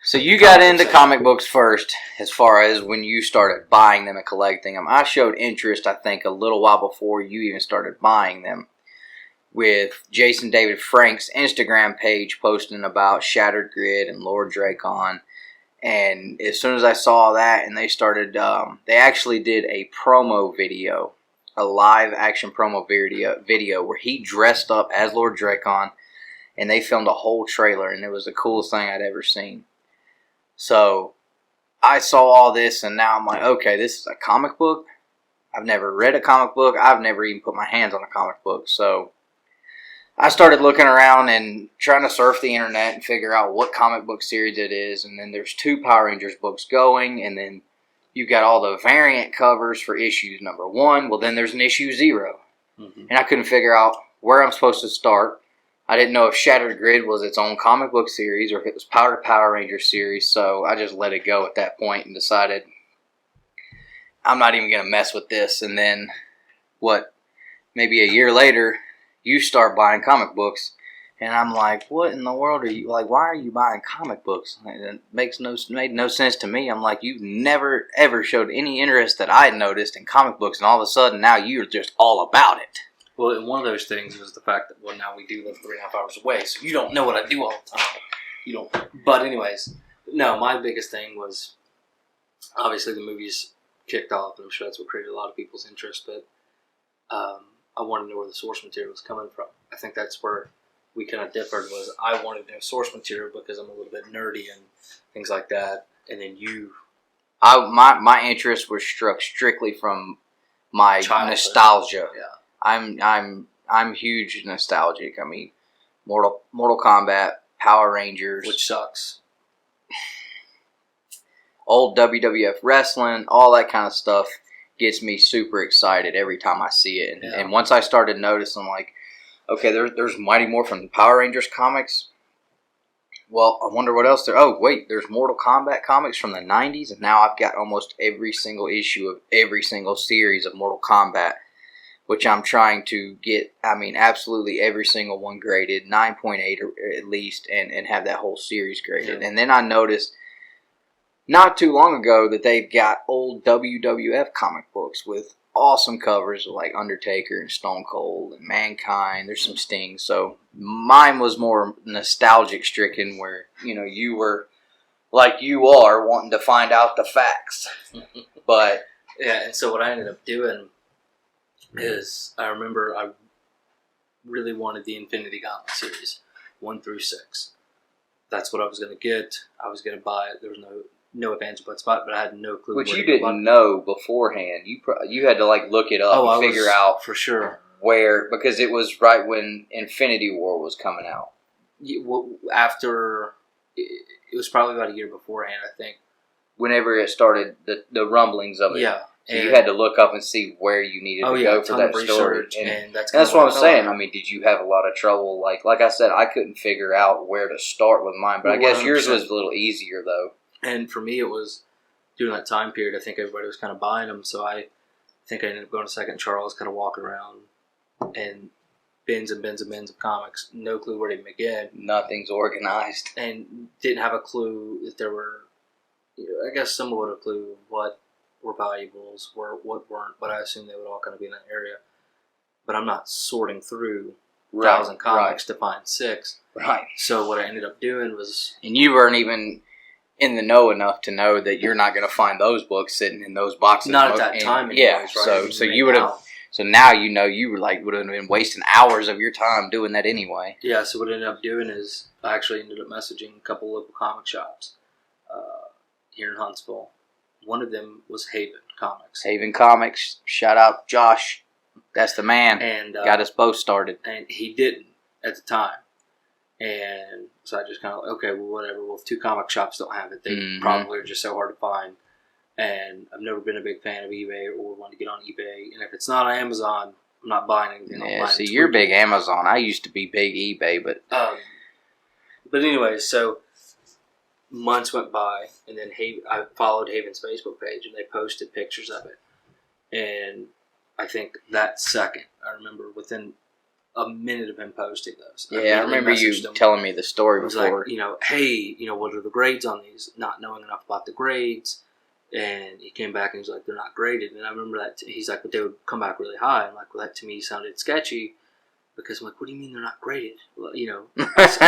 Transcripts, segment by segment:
So you got into comic books first, as far as when you started buying them and collecting them. I showed interest, I think, a little while before you even started buying them, with Jason David Frank's Instagram page posting about Shattered Grid and Lord Dracon. And as soon as I saw that, and they started, they actually did a promo video, a live action promo video where he dressed up as Lord Dracon, and they filmed a whole trailer, and it was the coolest thing I'd ever seen. So I saw all this, and now I'm like, okay, this is a comic book. I've never read a comic book. I've never even put my hands on a comic book. So I started looking around and trying to surf the internet and figure out what comic book series it is. And then there's 2 Power Rangers books going, and then you've got all the variant covers for issues number 1. Well, then there's an issue 0. And I couldn't figure out where I'm supposed to start. I didn't know if Shattered Grid was its own comic book series or if it was Power Ranger series, so I just let it go at that point and decided I'm not even going to mess with this. And then, maybe a year later, you start buying comic books, and I'm like, what in the world are you, like, why are you buying comic books? It made no sense to me. I'm like, you've never, ever showed any interest that I had noticed in comic books, and all of a sudden, now you're just all about it. Well, and one of those things was the fact that, well, now we do live 3.5 hours away, so you don't know what I do all the time. You don't. But anyways, no, my biggest thing was, obviously the movies kicked off, and I'm sure that's what created a lot of people's interest, but I wanted to know where the source material was coming from. I think that's where we kind of differed, was I wanted to know source material because I'm a little bit nerdy and things like that, and then you... My interest was struck strictly from my childhood nostalgia. Yeah. I'm huge nostalgic. I mean, Mortal Kombat, Power Rangers, which sucks. Old WWF wrestling, all that kind of stuff gets me super excited every time I see it. And once I started noticing, like, okay, there's Mighty Morphin the Power Rangers comics. Well, I wonder what else there. Oh, wait, there's Mortal Kombat comics from the 90s, and now I've got almost every single issue of every single series of Mortal Kombat, which I'm trying to get, absolutely every single one graded, 9.8 or at least, and have that whole series graded. Yeah. And then I noticed not too long ago that they've got old WWF comic books with awesome covers of like Undertaker and Stone Cold and Mankind. There's some Sting. So mine was more nostalgic stricken, where, you were like you are wanting to find out the facts. But yeah, and so what I ended up doing is, I remember I really wanted the Infinity Gauntlet series, 1 through 6. That's what I was going to get. I was going to buy it. There was no advance butt spot, but I had no clue. Which you didn't know beforehand. You had to like look it up and figure out for sure where, because it was right when Infinity War was coming out. After, it was probably about a year beforehand, I think. Whenever it started, the rumblings of it. Yeah. So you had to look up and see where you needed to go for that story. And that's what I'm saying. I mean, did you have a lot of trouble? Like I said, I couldn't figure out where to start with mine, but I guess 100%. Yours was a little easier, though. And for me, it was during that time period, I think everybody was kind of buying them, so I think I ended up going to Second Charles, kind of walking around, and bins and bins and bins of comics. No clue where to begin. Nothing's organized. And didn't have a clue if there were, I guess somewhat a clue of what were valuables, what weren't, but I assume they would all kind of be in that area. But I'm not sorting through 1,000 comics to find 6. Right. So what I ended up doing was... And you weren't even in the know enough to know that you're not going to find those books sitting in those boxes. Not at that time anyways, yeah, right? So you would have... So now you would have been wasting hours of your time doing that anyway. Yeah, so what I ended up doing is I actually ended up messaging a couple local comic shops here in Huntsville. One of them was Haven Comics. Haven Comics. Shout out Josh. That's the man. And got us both started. And he didn't at the time. And so I just kind of like, okay, well, whatever. Well, if 2 comic shops don't have it, they probably are just so hard to find. And I've never been a big fan of eBay or want to get on eBay. And if it's not on Amazon, I'm not buying anything online. Yeah, see, you're big Amazon. I used to be big eBay, but... But anyway, so months went by, and then I followed Haven's Facebook page, and they posted pictures of it. And I think that second, I remember within a minute of him posting those. Yeah, I remember you telling me the story before. Like, you know, hey, you know, what are the grades on these? Not knowing enough about the grades. And he came back and he's like, they're not graded. And I remember that he's like, but they would come back really high. I'm like, well, that to me sounded sketchy. Because I'm like, what do you mean they're not graded? Well, you know, that's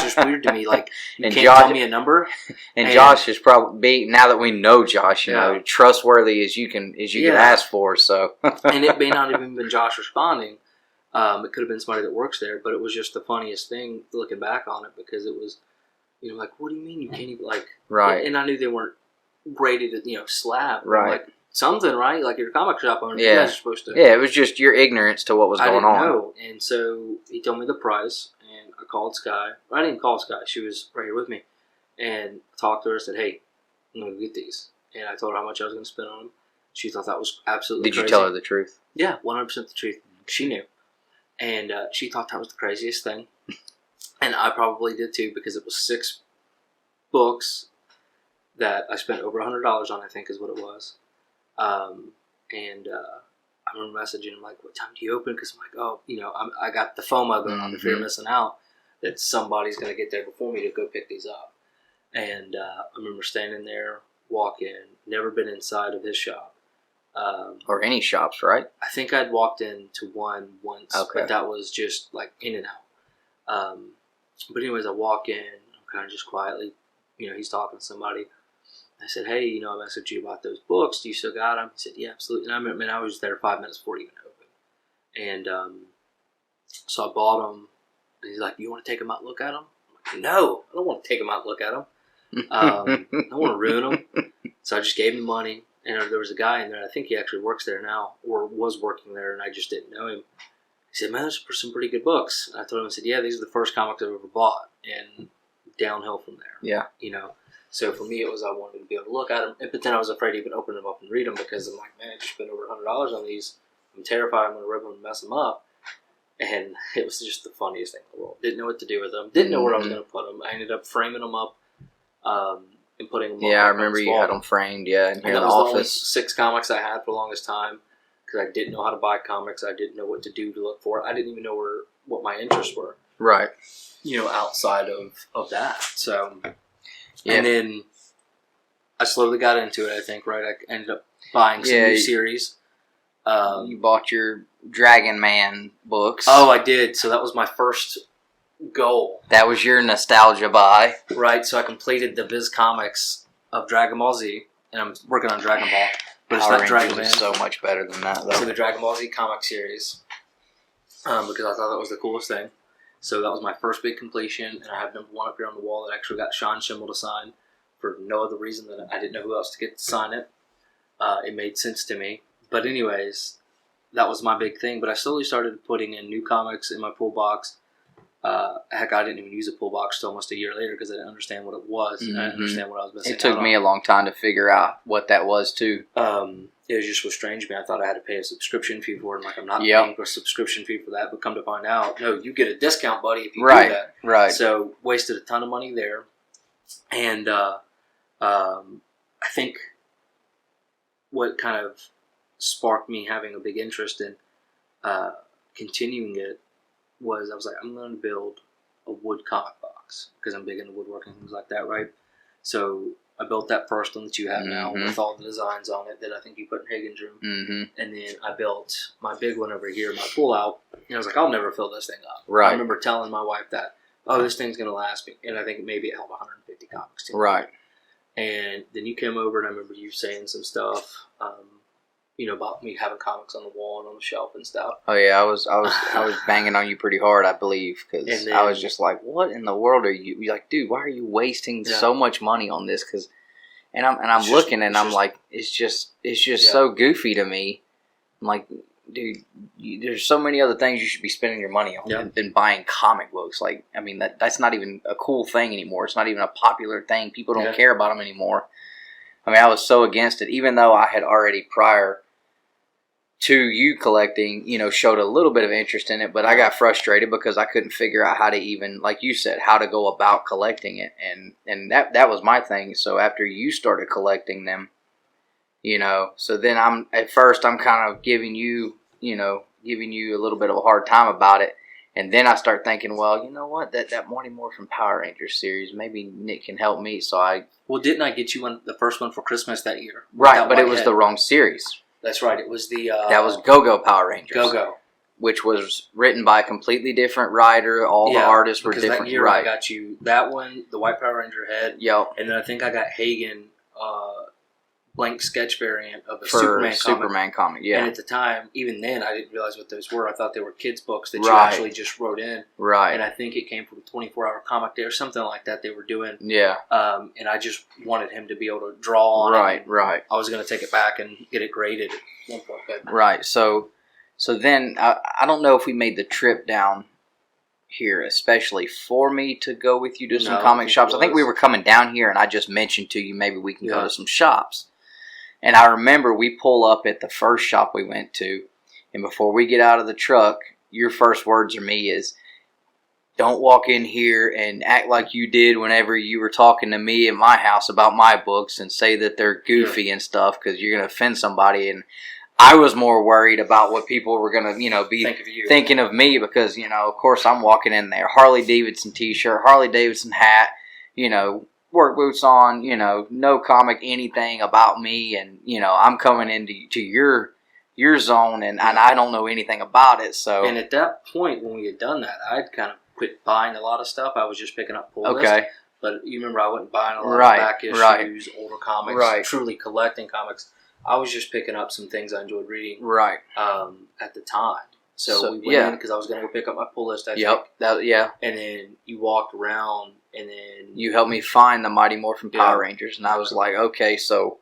just weird to me. Like, you can't tell me a number. And Josh is probably, now that we know Josh, you know, trustworthy as you can ask for. So, and it may not have even been Josh responding. It could have been somebody that works there, but it was just the funniest thing looking back on it because it was, you know, like, what do you mean you can't even like? Right. And I knew they weren't graded at, you know, slab. Right. Like, something, right? Like your comic shop owner, yeah. You guys are supposed to. Yeah, it was just your ignorance to what was going on. I didn't know. And so he told me the price, and I called Sky. I didn't call Sky. She was right here with me. And talked to her and said, hey, I'm going to get these. And I told her how much I was going to spend on them. She thought that was absolutely crazy. Did you tell her the truth? Yeah, 100% the truth. She knew. And she thought that was the craziest thing. And I probably did too, because it was 6 books that I spent over $100 on, I think is what it was. I remember messaging him like, what time do you open? Because I'm like, oh, you know, I got the FOMO going on, the fear of missing out, that somebody's going to get there before me to go pick these up. And I remember standing there, walking, never been inside of his shop. Or any shops, right? I think I'd walked into one once, okay. But that was just like in and out. But anyways, I walk in, I'm kind of just quietly, you know, he's talking to somebody. I said, hey, you know, I messaged you about those books. Do you still got them? He said, yeah, absolutely. And I was there 5 minutes before it even opened. And so I bought them. And he's like, you want to take them out and look at them? I'm like, no, I don't want to take them out and look at them. I don't want to ruin them. So I just gave him money. And there was a guy in there, I think he actually works there now, or was working there, and I just didn't know him. He said, man, those are some pretty good books. And I told him, I said, yeah, these are the first comics I've ever bought. And downhill from there. Yeah. You know? So for me, it was I wanted to be able to look at them, but then I was afraid to even open them up and read them because I'm like, man, I just spent over $100 on these. I'm terrified I'm going to rip them and mess them up. And it was just the funniest thing in the world. Didn't know what to do with them. Didn't know where I was going to put them. I ended up framing them up and putting them up. Yeah, I remember you had them framed, in here in the office. That was the only 6 comics I had for the longest time because I didn't know how to buy comics. I didn't know what to do to look for. I didn't even know what my interests were. Right. You know, outside of that. So... Yeah. And then I slowly got into it, I think, right? I ended up buying some new series. You bought your Dragon Man books. Oh, I did. So that was my first goal. That was your nostalgia buy. Right. So I completed the Viz Comics of Dragon Ball Z. And I'm working on Dragon Ball. But it's not Dragon Man. So much better than that, though. So the Dragon Ball Z comic series. Because I thought that was the coolest thing. So that was my first big completion, and I have number 1 up here on the wall that actually got Sean Schimmel to sign for no other reason than I didn't know who else to get to sign it. It made sense to me. But anyways, that was my big thing. But I slowly started putting in new comics in my pull box. Heck, I didn't even use a pull box until almost a year later because I didn't understand what it was. And I didn't understand what I was missing out on. It took me a long time to figure out what that was, too. It was just strange to me. I thought I had to pay a subscription fee for it. I'm like, I'm not paying for a subscription fee for that. But come to find out, no, you get a discount, buddy, if you do that. Right. So wasted a ton of money there. And I think what kind of sparked me having a big interest in continuing it was I was like, I'm going to build a wood comic box because I'm big into woodworking and things like that, right? So I built that first one that you have now with all the designs on it that I think you put in Higgins' room. And then I built my big one over here, my pull-out, and I was like, I'll never fill this thing up. Right. I remember telling my wife that, oh, this thing's going to last me. And I think maybe it held 150 comics too. Right. And then you came over, and I remember you saying some stuff, you know, about me having comics on the wall and on the shelf and stuff. Oh yeah, I was banging on you pretty hard, I believe, because I was just like, "What in the world are you?" You're like, "Dude, why are you wasting so much money on this?" Because, and I'm looking, and I'm like, it's just so goofy to me. I'm like, dude, there's so many other things you should be spending your money on than buying comic books. Like, I mean, that's not even a cool thing anymore. It's not even a popular thing. People don't care about them anymore. I mean, I was so against it, even though I had already prior to you collecting, you know, showed a little bit of interest in it, but I got frustrated because I couldn't figure out how to even, like you said, how to go about collecting it, and that was my thing. So after you started collecting them, you know, so then at first I'm kind of giving you a little bit of a hard time about it, And then I start thinking, well, you know what? That Mighty Morphin Power Rangers series, maybe Nick can help me. So Well, didn't I get you the first one for Christmas that year? Right, but it was the wrong series. That's right. It was the... that was Go-Go Power Rangers. Go-Go. Which was written by a completely different writer. All the artists were different. That year I got you that one, the White Power Ranger head. Yep. And then I think I got Hagen blank sketch variant of the Superman comic. Yeah. And at the time, even then, I didn't realize what those were. I thought they were kids' books that you actually just wrote in. Right. And I think it came from 24-Hour Comic Day or something like that they were doing. Yeah. And I just wanted him to be able to draw on it. Right. I was going to take it back and get it graded at one point. Right. So then, I don't know if we made the trip down here, especially for me to go with you to some comic shops. I think we were coming down here, and I just mentioned to you maybe we can go to some shops. And I remember we pull up at the first shop we went to, and before we get out of the truck, your first words to me is, don't walk in here and act like you did whenever you were talking to me at my house about my books and say that they're goofy and stuff, because you're going to offend somebody. And I was more worried about what people were going to, be thinking of me, because, of course I'm walking in there, Harley Davidson t-shirt, Harley Davidson hat, work boots on, no comic anything about me, and I'm coming into your zone, and I don't know anything about it. So, and at that point when we had done that, I'd kind of quit buying a lot of stuff. I was just picking up pull lists. But you remember I wasn't buying a lot of back issues, older comics, truly collecting comics. I was just picking up some things I enjoyed reading at the time. So we went in because I was going to go pick up my pull list, I think. And then you walked around, and then you helped me find the Mighty Morphin Power Rangers, and I was like, okay, so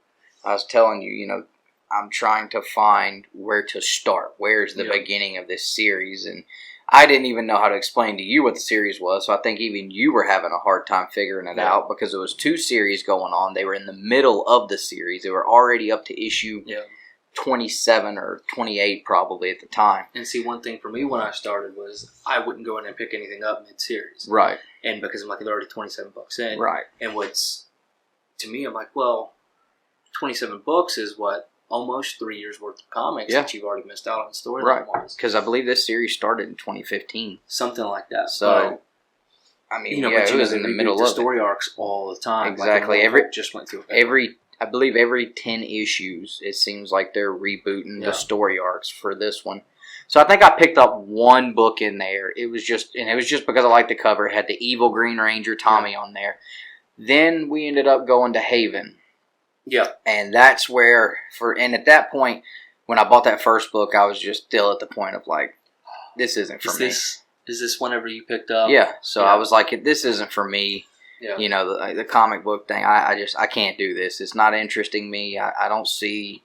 I was telling you, I'm trying to find where to start. Where's the beginning of this series? And I didn't even know how to explain to you what the series was, so I think even you were having a hard time figuring it out, because there was 2 series going on. They were in the middle of the series. They were already up to issue 27 or 28 probably at the time. And see, one thing for me when I started was I wouldn't go in and pick anything up mid-series. Right. And because I'm like, they're already 27 bucks in. Right. And to me, I'm like, well, 27 books is what? Almost 3 years worth of comics that you've already missed out on storyline wise. Because I believe this series started in 2015. Something like that. So, but, it was in the middle of the story arcs all the time. Exactly. Like just went through I believe every 10 issues, it seems like they're rebooting the story arcs for this one. So I think I picked up one book in there. It was just because I liked the cover. It had the evil Green Ranger Tommy on there. Then we ended up going to Haven. Yeah. And that's where, and at that point, when I bought that first book, I was just still at the point of like, this isn't for me. Is this whenever you picked up? Yeah. So I was like, this isn't for me. Yeah. The comic book thing, I can't do this. It's not interesting me. I don't see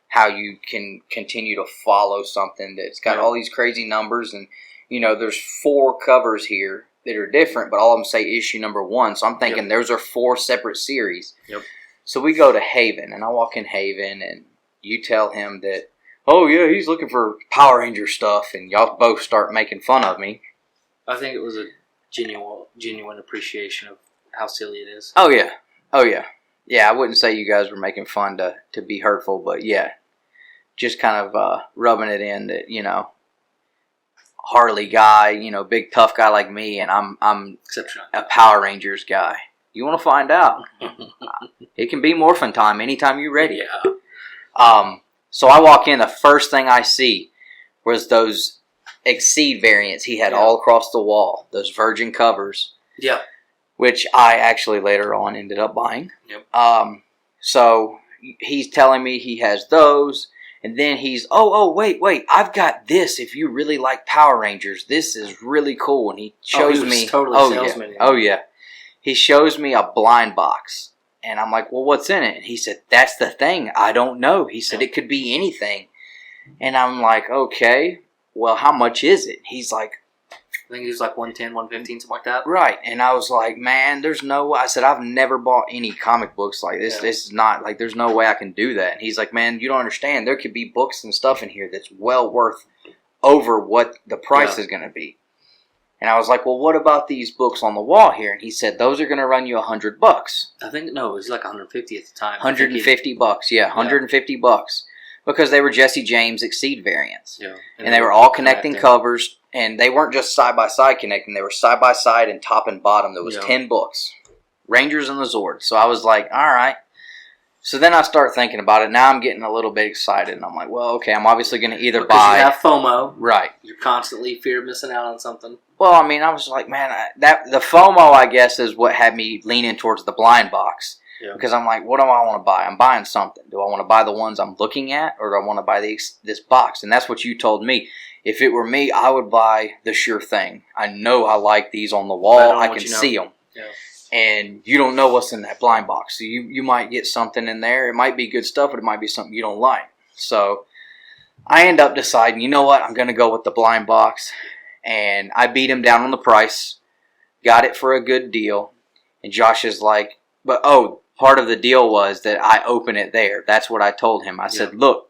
how you can continue to follow something that's got all these crazy numbers, and there's 4 covers here that are different, but all of them say issue number 1. So I'm thinking those are 4 separate series. Yep. So we go to Haven, and I walk in Haven, and you tell him that, oh yeah, he's looking for Power Ranger stuff, and y'all both start making fun of me. I think it was a genuine appreciation of how silly it is. Oh yeah. Yeah, I wouldn't say you guys were making fun to be hurtful, but yeah, just kind of rubbing it in that, Harley guy, big tough guy like me, and I'm a Power Rangers guy. You want to find out? It can be morphin time anytime you're ready. Yeah. So I walk in, the first thing I see was those Exceed variants he had all across the wall, those virgin covers. Yeah. Which I actually later on ended up buying. Yep. So he's telling me he has those, and then he's, wait, I've got this if you really like Power Rangers. This is really cool. And he shows me. Totally salesman. Oh yeah. He shows me a blind box, and I'm like, well, what's in it? And he said, that's the thing. I don't know. He said, it could be anything. And I'm like, okay, well, how much is it? He's like, I think it was like 110, 115, something like that. Right. And I was like, man, there's no way. I said, I've never bought any comic books like this. Yeah. This is not, like, there's no way I can do that. And he's like, man, you don't understand. There could be books and stuff in here that's well worth over what the price is going to be. And I was like, well, what about these books on the wall here? And he said, those are going to run you $100. I think, no, it was like 150 at the time. $150, $150. Because they were Jesse James Exceed variants. Yeah. And they were all connecting covers. And they weren't just side-by-side connecting. They were side-by-side and top and bottom. There was 10 books. Rangers and the Zords. So I was like, all right. So then I start thinking about it. Now I'm getting a little bit excited. And I'm like, well, okay, I'm obviously going to either buy... you have FOMO. Right. You're constantly fear of missing out on something. Well, I mean, I was like, man, the FOMO, I guess, is what had me leaning towards the blind box. Yeah. Because I'm like, what do I want to buy? I'm buying something. Do I want to buy the ones I'm looking at, or do I want to buy this box? And that's what you told me. If it were me, I would buy the sure thing. I know I like these on the wall. I can see them. Yeah. And you don't know what's in that blind box. So you might get something in there. It might be good stuff, but it might be something you don't like. So I end up deciding, you know what? I'm going to go with the blind box. And I beat him down on the price. Got it for a good deal. And Josh is like, but part of the deal was that I open it there. That's what I told him. I said, look.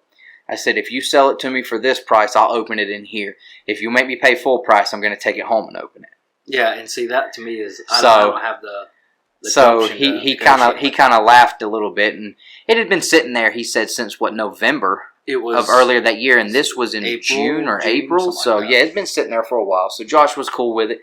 I said, if you sell it to me for this price, I'll open it in here. If you make me pay full price, I'm going to take it home and open it. Yeah, and see, that to me is I don't have the so he kind of laughed a little bit, and it had been sitting there. He said since November of earlier that year, and this was in June or April. So like it's been sitting there for a while. So Josh was cool with it.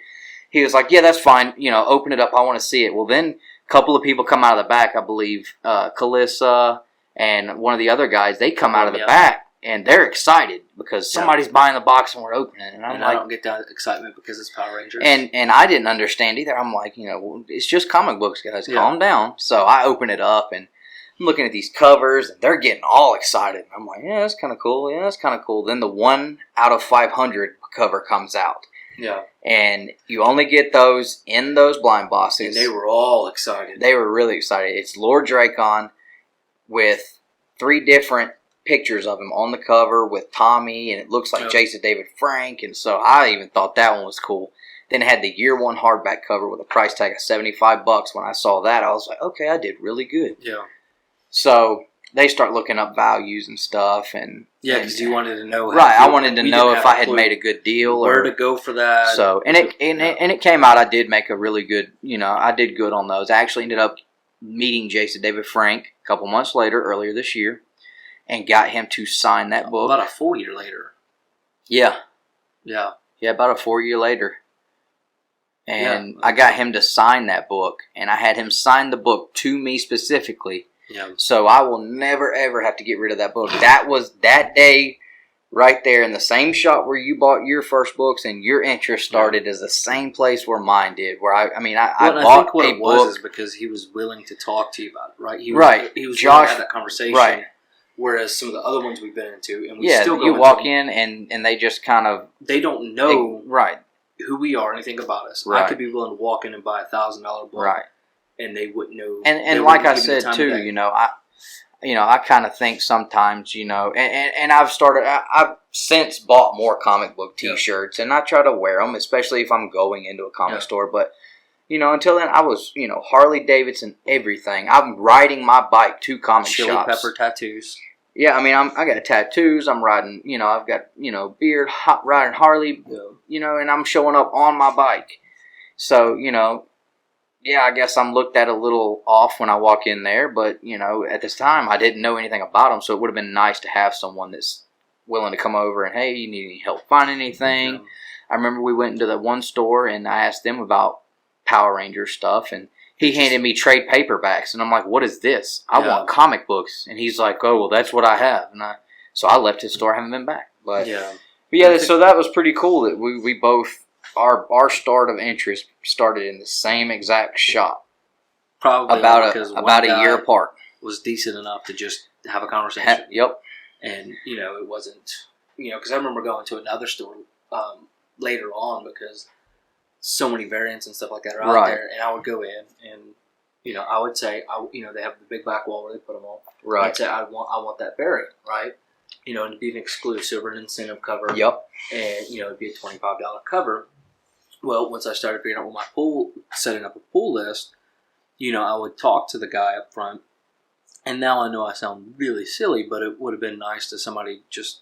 He was like, yeah, that's fine. Open it up. I want to see it. Well, then a couple of people come out of the back. I believe Calissa and one of the other guys. They come out of the back. And they're excited because somebody's buying the box and we're opening it. And I'm like, I don't get that excitement because it's Power Rangers. And I didn't understand either. I'm like, it's just comic books, guys. Calm down. So I open it up and I'm looking at these covers and they're getting all excited. I'm like, yeah, that's kind of cool. Yeah, that's kind of cool. Then the 1 out of 500 cover comes out. Yeah. And you only get those in those blind boxes. And they were all excited. They were really excited. It's Lord Dracon with 3 different pictures of him on the cover with Tommy, and it looks like Jason David Frank, and so I even thought that one was cool. Then it had the year 1 hardback cover with a price tag of $75. When I saw that, I was like, okay, I did really good. Yeah. So they start looking up values and stuff, and because you wanted to know. Right, I wanted to know if I had made a good deal where to go for that. So and it came out. I did make a really good. I did good on those. I actually ended up meeting Jason David Frank a couple months later, earlier this year. And got him to sign that book. About a full year later. Yeah. Yeah. Yeah, about a 4 year later. And I got him to sign that book. And I had him sign the book to me specifically. Yeah. So I will never, ever have to get rid of that book. That was that day right there in the same shop where you bought your first books and your interest started is the same place where mine did. Where I bought what a it was book. Is because he was willing to talk to you about it, right? He was Josh, willing to have that conversation. Right. Whereas some of the other ones we've been into, and you walk in and they just kind of... They don't know right. who we are, anything about us. Right. I could be willing to walk in and buy a $1,000 book. Right. And they wouldn't know. And like I said, too, I kind of think sometimes, and I've since bought more comic book T-shirts, and I try to wear them, especially if I'm going into a comic store, but... until then, I was, Harley Davidson, everything. I'm riding my bike to comic shops. Chili pepper tattoos. Yeah, I mean, I got tattoos. I'm riding, I've got, beard, riding Harley, and I'm showing up on my bike. So, I guess I'm looked at a little off when I walk in there. But, at this time, I didn't know anything about them. So it would have been nice to have someone that's willing to come over and, hey, you need any help finding anything? Yeah. I remember we went into that one store and I asked them about Power Rangers stuff, and he handed me trade paperbacks, and I'm like, what is this? I want comic books. And he's like, oh, well, that's what I have. And so I left his store, haven't been back. But so that was pretty cool that we both, our start of interest started in the same exact shop. Probably about a year apart. Was decent enough to just have a conversation. Yep. And, it wasn't, because I remember going to another store later on because so many variants and stuff like that are out there, and I would go in and I would say they have the big back wall where they put them on. Right. I'd say I want that variant, right? And it'd be an exclusive or an incentive cover. Yep. And it'd be a $25 cover. Well, once I started figuring out with my pool, setting up a pool list, I would talk to the guy up front, and now I know I sound really silly, but it would have been nice to somebody just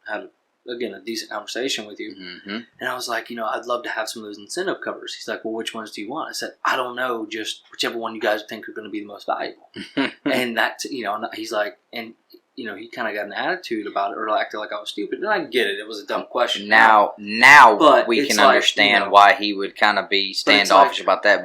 had a decent conversation with you. Mm-hmm. And I was like, I'd love to have some of those incentive covers. He's like, well, which ones do you want? I said, I don't know, just whichever one you guys think are going to be the most valuable. And that, he's like, and you know, he kind of got an attitude about it or acted like I was stupid. And I get it. It was a dumb question. Now But we it's can like, understand you know, why he would kind of be standoffish about that.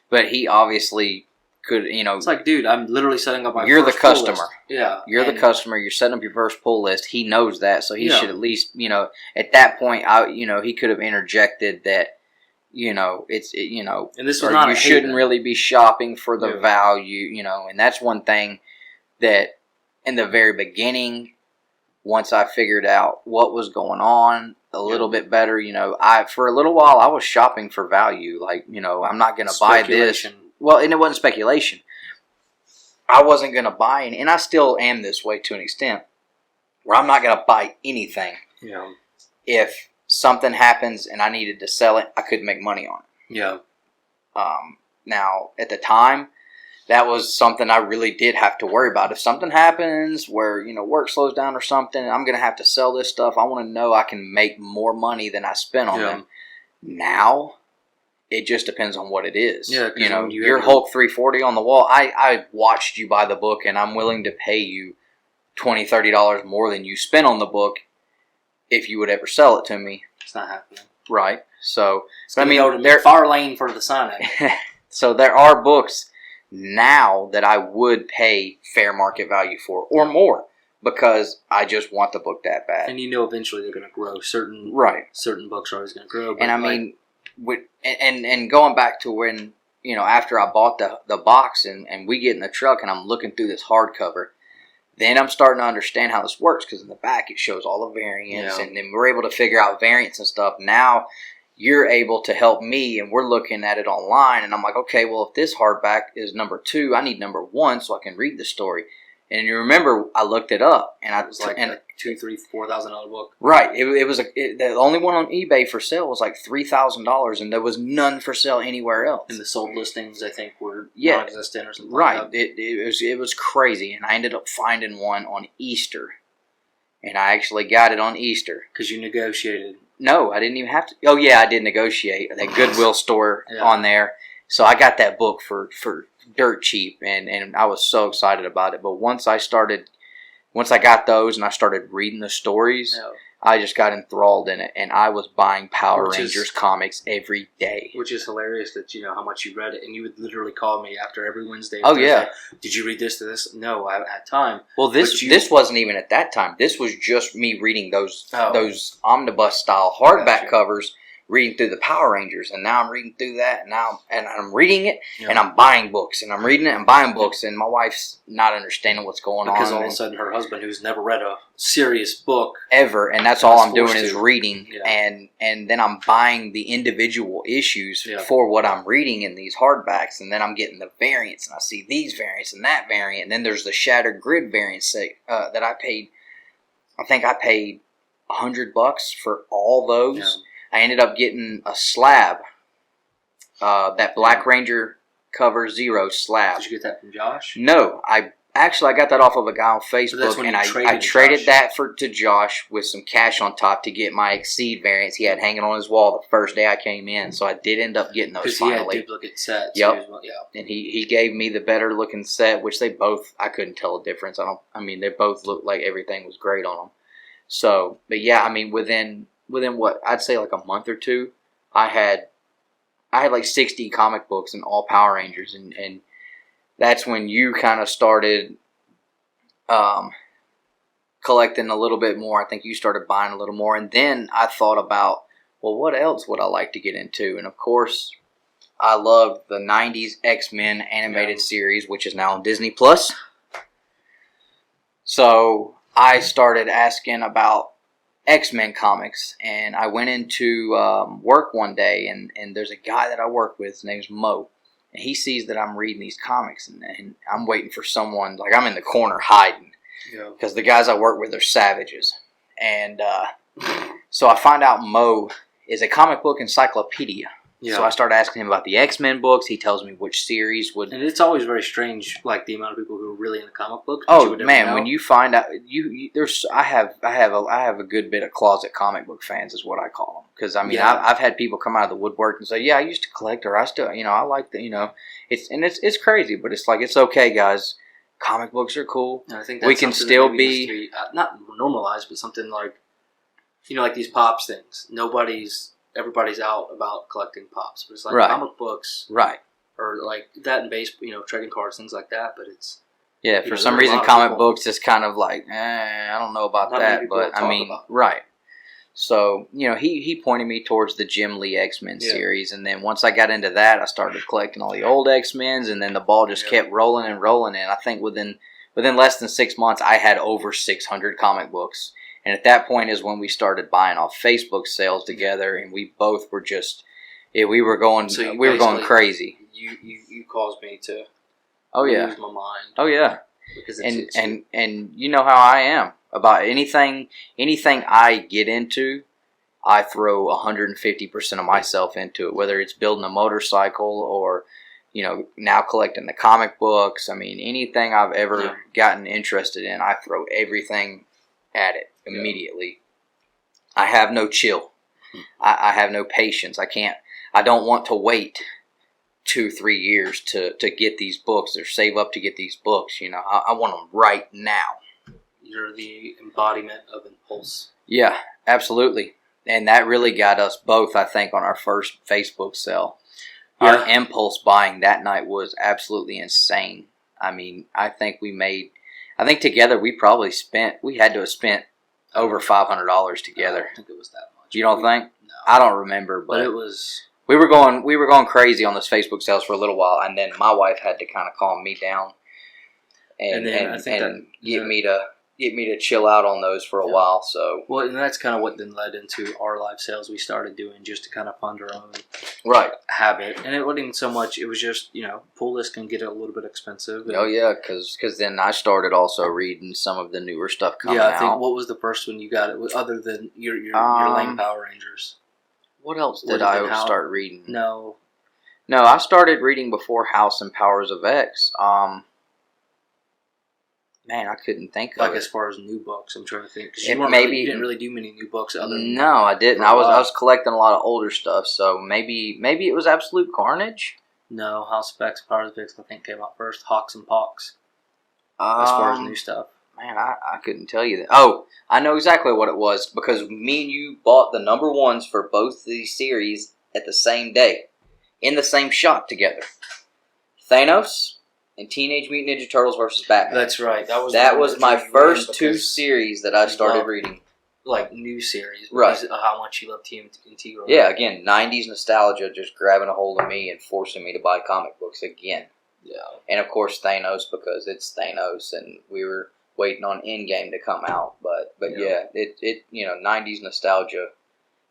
But he obviously could, you know. It's like, dude, I'm literally setting up my You're the first pull customer. list. Yeah. You're the customer. You're setting up your first pull list. He knows that, so he Yeah. should at least, you know, at that point, you know, he could have interjected that, you know, you know, And this was not you shouldn't really be shopping for the Yeah. value, you know, and that's one thing that in the very beginning, once I figured out what was going on a little bit better, you know, for a little while I was shopping for value, like, you know, I'm not going to buy this. Well, and it wasn't speculation. I wasn't going to buy any, and I still am this way to an extent, where I'm not going to buy anything. Yeah. If something happens and I needed to sell it, I couldn't make money on it. Yeah. Now, at the time, that was something I really did have to worry about. If something happens where, you know, work slows down or something, and I'm going to have to sell this stuff, I want to know I can make more money than I spent on them. Now, it just depends on what it is. Yeah, you know, your Hulk 340 on the wall, I watched you buy the book, and I'm willing to pay you $20, $30 more than you spent on the book if you would ever sell it to me. It's not happening. Right. So, I mean, they're far lane for the signing. So there are books now that I would pay fair market value for or more because I just want the book that bad. And you know eventually they're going to grow. Certain books are always going to grow. And I mean, and going back to when, you know, after I bought the box and we get in the truck and I'm looking through this hardcover, then I'm starting to understand how this works because in the back it shows all the variants and then we're able to figure out variants and stuff. Now you're able to help me and we're looking at it online and I'm like, okay, well, if this hardback is number 2, I need number 1 so I can read the story. And you remember, I looked it up and it was like a $2,000, $3,000, $4,000 book. Right. It was the only one on eBay for sale was like $3,000 and there was none for sale anywhere else. And the sold listings, I think, were non-existent or something right. like that. It was crazy and I ended up finding one on Easter. And I actually got it on Easter. Because you negotiated. No, I didn't even have to. Oh, yeah, I did negotiate. That Goodwill store on there. So I got that book for dirt cheap, and I was so excited about it. But once I got those and I started reading the stories, I just got enthralled in it. And I was buying Power Rangers comics every day. Which is hilarious that you know how much you read it. And you would literally call me after every Wednesday. Oh, yeah. Did you read this to this? No, I haven't had time. Well, this wasn't even at that time. This was just me reading those omnibus style hardback covers, reading through the Power Rangers, and now I'm reading through that, and I'm reading it, and I'm buying books, and I'm reading it and buying books, and my wife's not understanding what's going on. Because all of a sudden her husband, who's never read a serious book ever, and that's all I'm doing is reading, and then I'm buying the individual issues for what I'm reading in these hardbacks, and then I'm getting the variants, and I see these variants and that variant, and then there's the Shattered Grid variants that I paid. I think I paid $100 for all those. Yeah. I ended up getting a slab, that Black Ranger cover 0 slab. Did you get that from Josh? No, I got that off of a guy on Facebook, and I traded that to Josh with some cash on top to get my Exceed variants he had hanging on his wall the first day I came in. So I did end up getting those finally. Because he had duplicate sets. Yep. And he gave me the better looking set, which I couldn't tell a difference. They both looked like everything was great on them. So, but yeah, I mean, within what I'd say like a month or two, I had like 60 comic books and all Power Rangers, and that's when you kind of started collecting a little bit more. I think you started buying a little more, and then I thought about, well, what else would I like to get into? And of course, I loved the 90s X-Men animated series, which is now on Disney Plus. So I started asking about X-Men comics, and I went into work one day, and there's a guy that I work with, his name's Mo, and he sees that I'm reading these comics, and I'm waiting for someone, like I'm in the corner hiding, because the guys I work with are savages, and so I find out Mo is a comic book encyclopedia. So I started asking him about the X-Men books. He tells me which series would. And it's always very strange, like the amount of people who are really into comic books. Oh man, when you find out, I have a good bit of closet comic book fans, is what I call them. Because I mean, I've had people come out of the woodwork and say, "Yeah, I used to collect, or I still, I like the, it's crazy, but it's like it's okay, guys. comic books are cool. And I think We can still needs to be not normalized, but something like, like these Pops things. Everybody's out about collecting Pops, but it's like comic books, right? Or like that and base, trading cards, things like that. But it's for some reason, comic books is kind of like, I don't know about that, but I mean, right. So, he pointed me towards the Jim Lee X-Men series, and then once I got into that, I started collecting all the old X-Men's, and then the ball just kept rolling and rolling, and I think within less than 6 months, I had over 600 comic books, and at that point is when we started buying off Facebook sales together, and we both were just, we were going crazy. You caused me to lose my mind. Oh, yeah. Because and you know how I am about anything I get into, I throw 150% of myself into it, whether it's building a motorcycle or now collecting the comic books. I mean, anything I've ever gotten interested in, I throw everything at it immediately. I have no chill. I have no patience. I don't want to wait 2-3 years to get these books or save up to get these books. I want them right now. You're the embodiment of impulse. Yeah, absolutely. And that really got us both, I think, on our first Facebook sale. Yeah. Our impulse buying that night was absolutely insane. I mean, I think together we had to have spent over $500 together. I don't think it was that much. You don't think? No. I don't remember, but it was. We were going crazy on those Facebook sales for a little while, and then my wife had to kind of calm me down and get me to chill out on those for a while. So and that's kind of what then led into our live sales we started doing just to kind of fund our own habit. And it wasn't even so much. It was just pull list can get a little bit expensive. Oh yeah, because then I started also reading some of the newer stuff coming out. Yeah, I think what was the first one you got other than your Lane Power Rangers? What else did I start reading? No, I started reading before House and Powers of X. Man, I couldn't think of it. As far as new books, I'm trying to think. Because you didn't really do many new books other than... No, I didn't. I was collecting a lot of older stuff, so maybe it was Absolute Carnage? No, House of X, Powers of X, I think came out first. Hawks and Pox. As far as new stuff. Man, I couldn't tell you that. Oh, I know exactly what it was, because me and you bought the number ones for both these series at the same day, in the same shop together. Thanos and Teenage Mutant Ninja Turtles vs. Batman. That's right. That was my first two series that I started reading. Like new series. Right. Because of how much you love TMNT. Yeah, again, 90s nostalgia just grabbing a hold of me and forcing me to buy comic books again. Yeah. And of course Thanos, because it's Thanos, and we were waiting on Endgame to come out. But yeah, it 90s nostalgia.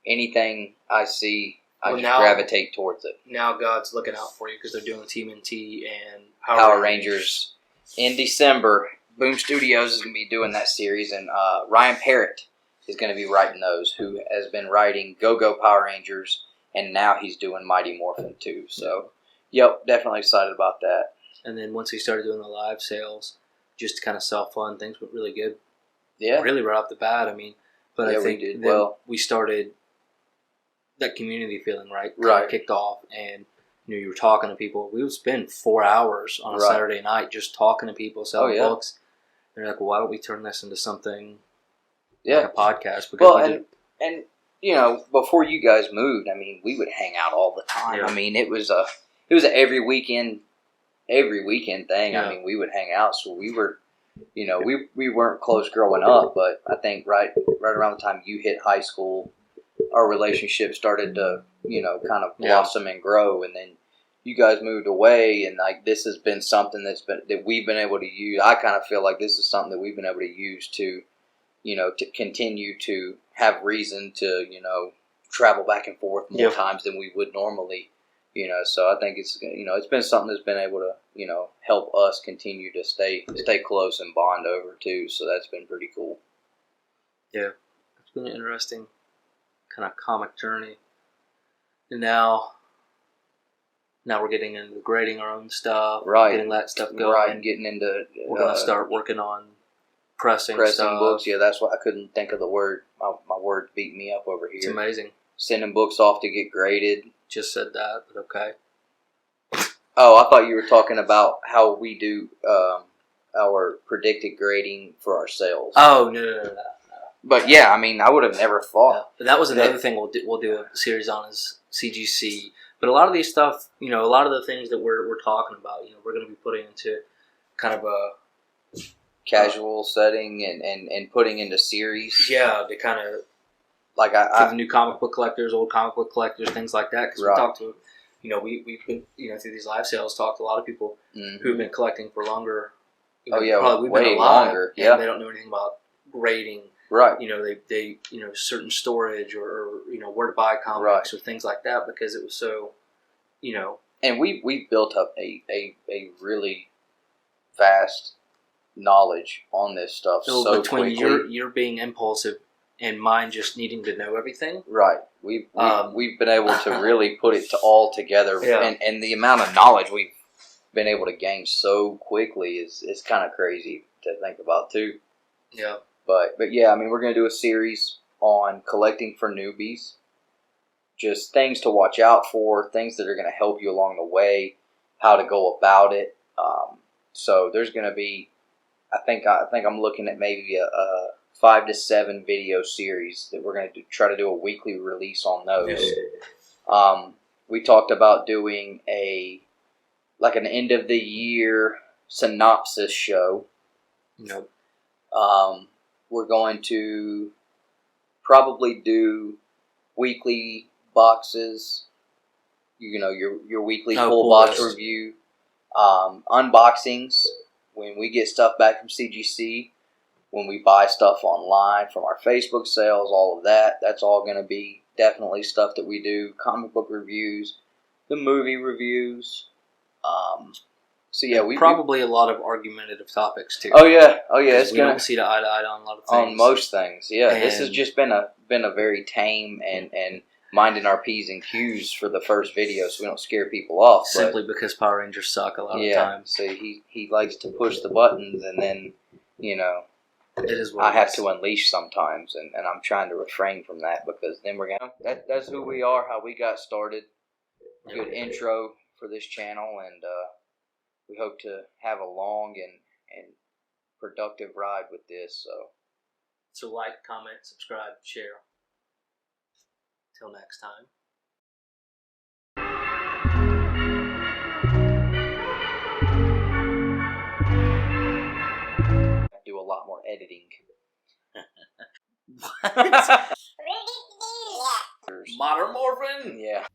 Anything I see, I just gravitate towards it. Now God's looking out for you because they're doing TMNT and Power Rangers in December. Boom Studios is going to be doing that series, and Ryan Parrott is going to be writing those, who has been writing Go-Go Power Rangers, and now he's doing Mighty Morphin 2. So, yep, definitely excited about that. And then once he started doing the live sales, just to kind of self-fund, things went really good. Yeah. Really right off the bat, I mean. But I think we started that community feeling, right? Kind of kicked off, and you were talking to people. We would spend 4 hours on a Saturday night just talking to people, selling books. They're like, well, why don't we turn this into something like a podcast? Because and before you guys moved, I mean, we would hang out all the time. Yeah. I mean, it was a every weekend thing. Yeah. I mean, we would hang out, so we were, we weren't close growing up, but I think right around the time you hit high school, our relationship started to, kind of blossom and grow, and then you guys moved away, and like this has been something that we've been able to use. I kind of feel like this is something that we've been able to use to, to continue to have reason to, travel back and forth more times than we would normally, So I think it's, it's been something that's been able to, help us continue to stay close and bond over too. So that's been pretty cool. Yeah, it's been an interesting kind of comic journey. And now we're getting into grading our own stuff, getting that stuff going, getting into. We're gonna start working on pressing stuff. Books. Yeah, that's why I couldn't think of the word. My word beat me up over here. It's amazing. Sending books off to get graded. Just said that, but okay. Oh, I thought you were talking about how we do our predicted grading for our sales. Oh no. But yeah, I mean, I would have never thought. Yeah. But that was another thing we'll do a series on is CGC. But a lot of these stuff, a lot of the things that we're talking about, we're going to be putting into kind of a casual setting and putting into series. Yeah, to kind of like for the new comic book collectors, old comic book collectors, things like that. Because we talked to, we've been through these live sales, talked to a lot of people who've been collecting for longer. Probably we've been way alive, longer. Yeah, they don't know anything about grading. Right. They certain storage or where to buy comics or things like that because it was so, And we built up a really vast knowledge on this stuff so between quickly. you're being impulsive and mine just needing to know everything. Right. We've been able to really put it all together, and the amount of knowledge we've been able to gain so quickly is kind of crazy to think about too. Yeah. But yeah, I mean, we're going to do a series on collecting for newbies. Just things to watch out for, things that are going to help you along the way, how to go about it. So there's going to be, I think I'm looking at maybe a 5 to 7 video series that we're going to try to do a weekly release on those. We talked about doing an end of the year synopsis show. Nope. We're going to probably do weekly boxes, your weekly full box review, unboxings, when we get stuff back from CGC, when we buy stuff online from our Facebook sales, all of that, that's all going to be definitely stuff that we do, comic book reviews, the movie reviews, so yeah, we probably a lot of argumentative topics too. Oh yeah, it's we don't see eye to eye on a lot of things. On most things, yeah. And this has just been a very tame and minding our P's and Q's for the first video, so we don't scare people off. Simply because Power Rangers suck a lot of times. So he likes to push the buttons, and then it is what I have to unleash sometimes, and I'm trying to refrain from that because then we're gonna. That's who we are, how we got started. Good intro for this channel, and we hope to have a long and productive ride with this. So like, comment, subscribe, share. Till next time. Do a lot more editing. What? Modern Morphin? Yeah.